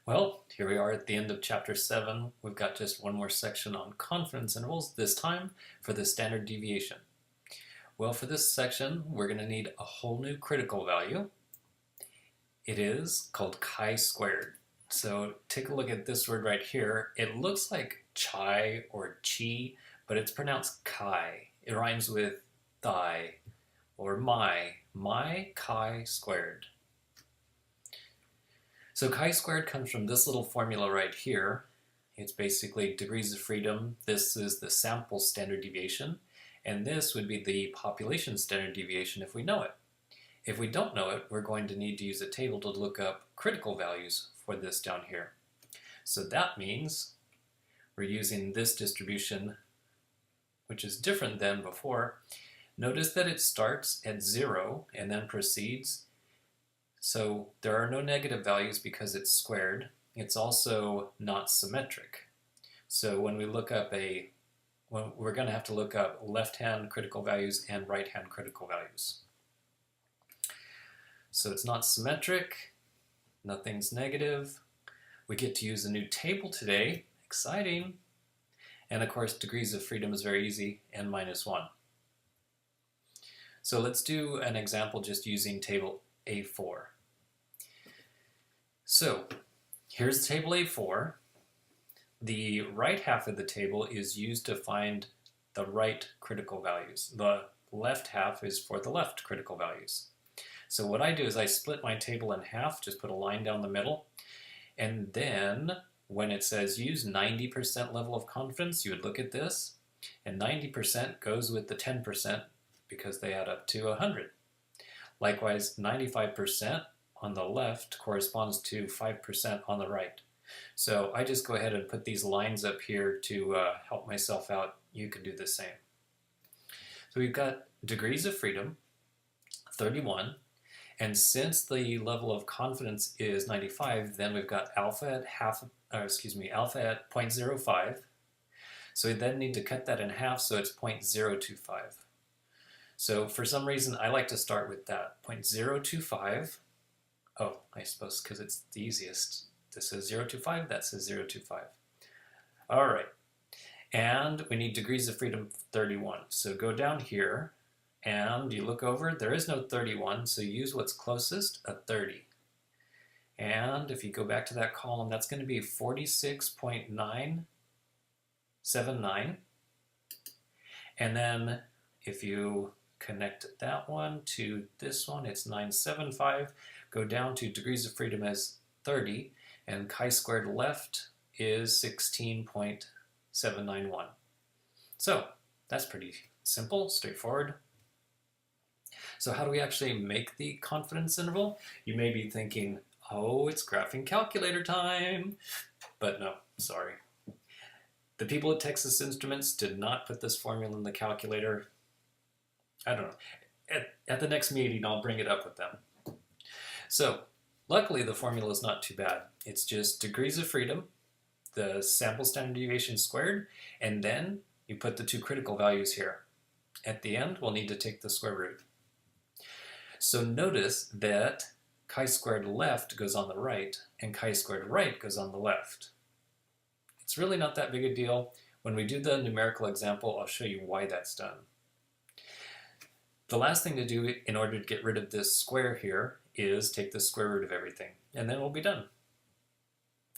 Well, here we are at the end of chapter 7. We've got just one more section on confidence intervals, this time for the standard deviation. Well, for this section, we're going to need a whole new critical value. It is called chi-squared. So take a look at this word right here. It looks like chai or chi, but it's pronounced chi. It rhymes with thigh or my chi-squared. So chi-squared comes from this little formula right here. It's basically degrees of freedom. This is the sample standard deviation, and this would be the population standard deviation if we know it. If we don't know it, we're going to need to use a table to look up critical values for this down here. So that means we're using this distribution, which is different than before. Notice that it starts at 0 and then proceeds. So there are no negative values because it's squared. It's also not symmetric. So when we look up we're going to have to look up left-hand critical values and right-hand critical values. So it's not symmetric, nothing's negative. We get to use a new table today, exciting. And of course, degrees of freedom is very easy, n-1. So let's do an example just using table A4. So here's table A4. The right half of the table is used to find the right critical values. The left half is for the left critical values. So what I do is I split my table in half, just put a line down the middle, and then when it says use 90% level of confidence, you would look at this, and 90% goes with the 10% because they add up to 100. Likewise, 95% on the left corresponds to 5% on the right. So I just go ahead and put these lines up here to help myself out. You can do the same. So we've got degrees of freedom, 31. And since the level of confidence is 95, then we've got alpha at alpha at 0.05. So we then need to cut that in half, so it's 0.025. So for some reason, I like to start with that, 0.025. Oh, I suppose because it's the easiest. This says 0.25, that says 0.25. All right, and we need degrees of freedom 31. So go down here, and you look over, there is no 31, so use what's closest, a 30. And if you go back to that column, that's going to be 46.979. And then if you connect that one to this one, it's 975. Go down to degrees of freedom as 30, and chi-squared left is 16.791. So that's pretty simple, straightforward. So how do we actually make the confidence interval? You may be thinking, oh, it's graphing calculator time. But no, sorry. The people at Texas Instruments did not put this formula in the calculator. I don't know. At the next meeting, I'll bring it up with them. So luckily, the formula is not too bad. It's just degrees of freedom, the sample standard deviation squared, and then you put the two critical values here. At the end, we'll need to take the square root. So notice that chi-squared left goes on the right, and chi-squared right goes on the left. It's really not that big a deal. When we do the numerical example, I'll show you why that's done. The last thing to do in order to get rid of this square here is take the square root of everything, and then we'll be done.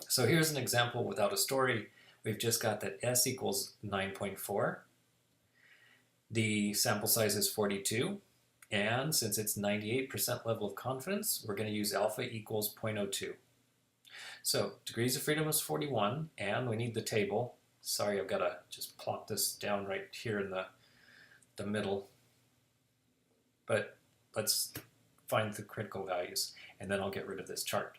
So here's an example without a story. We've just got that S equals 9.4. The sample size is 42, and since it's 98% level of confidence, we're going to use alpha equals 0.02. So degrees of freedom is 41, and we need the table. Sorry, I've got to just plop this down right here in the middle. But let's find the critical values, and then I'll get rid of this chart.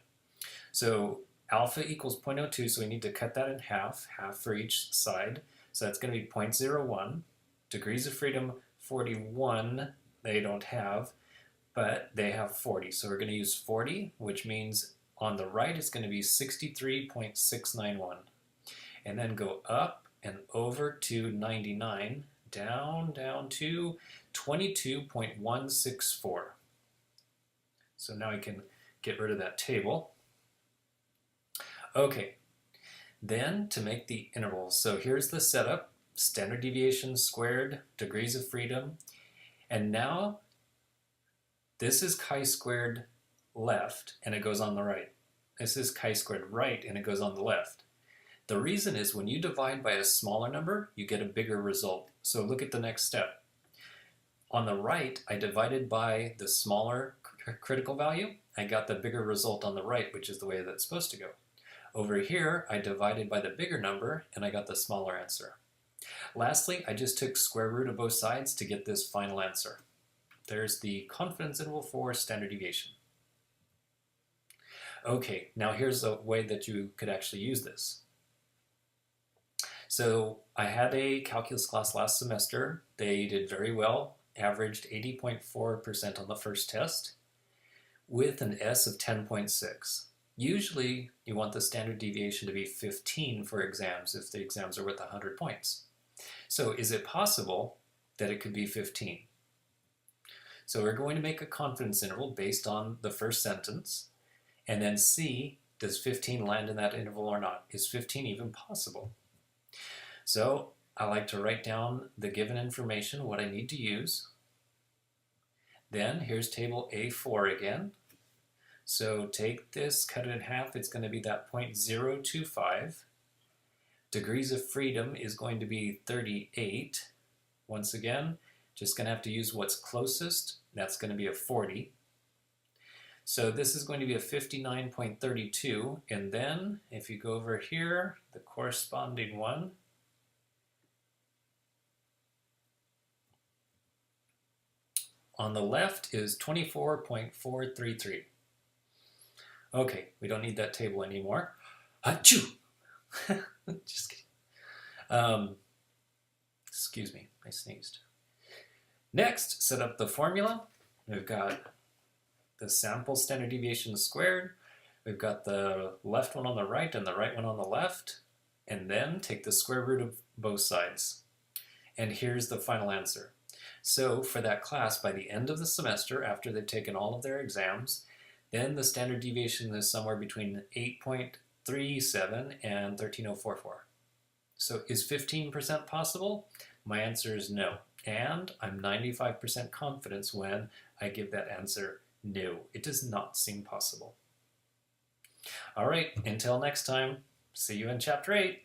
So alpha equals 0.02, so we need to cut that in half for each side. So that's going to be 0.01. Degrees of freedom 41, they don't have, but they have 40. So we're going to use 40, which means on the right it's going to be 63.691. And then go up and over to 99, down to 22.164. So now we can get rid of that table. Okay, then to make the interval, so here's the setup, standard deviation squared, degrees of freedom, and now this is chi-squared left, and it goes on the right. This is chi-squared right, and it goes on the left. The reason is when you divide by a smaller number, you get a bigger result. So look at the next step. On the right, I divided by the smaller critical value. I got the bigger result on the right, which is the way that's supposed to go. Over here, I divided by the bigger number, and I got the smaller answer. Lastly, I just took square root of both sides to get this final answer. There's the confidence interval for standard deviation. Okay, now here's a way that you could actually use this. So I had a calculus class last semester. They did very well, averaged 80.4% on the first test with an S of 10.6. Usually you want the standard deviation to be 15 for exams if the exams are worth 100 points. So is it possible that it could be 15? So we're going to make a confidence interval based on the first sentence and then see, does 15 land in that interval or not? Is 15 even possible? So I like to write down the given information, what I need to use. Then here's table A4 again. So take this, cut it in half, it's going to be that 0.025. Degrees of freedom is going to be 38. Once again, just going to have to use what's closest. That's going to be a 40. So this is going to be a 59.32. And then if you go over here, the corresponding one, on the left is 24.433. Okay, we don't need that table anymore. Achoo! Just kidding. Excuse me, I sneezed. Next, set up the formula. We've got the sample standard deviation squared. We've got the left one on the right and the right one on the left. And then take the square root of both sides. And here's the final answer. So for that class, by the end of the semester, after they've taken all of their exams, then the standard deviation is somewhere between 8.37 and 13.044. So is 15% possible? My answer is no. And I'm 95% confident when I give that answer no. It does not seem possible. All right, until next time, see you in Chapter 8.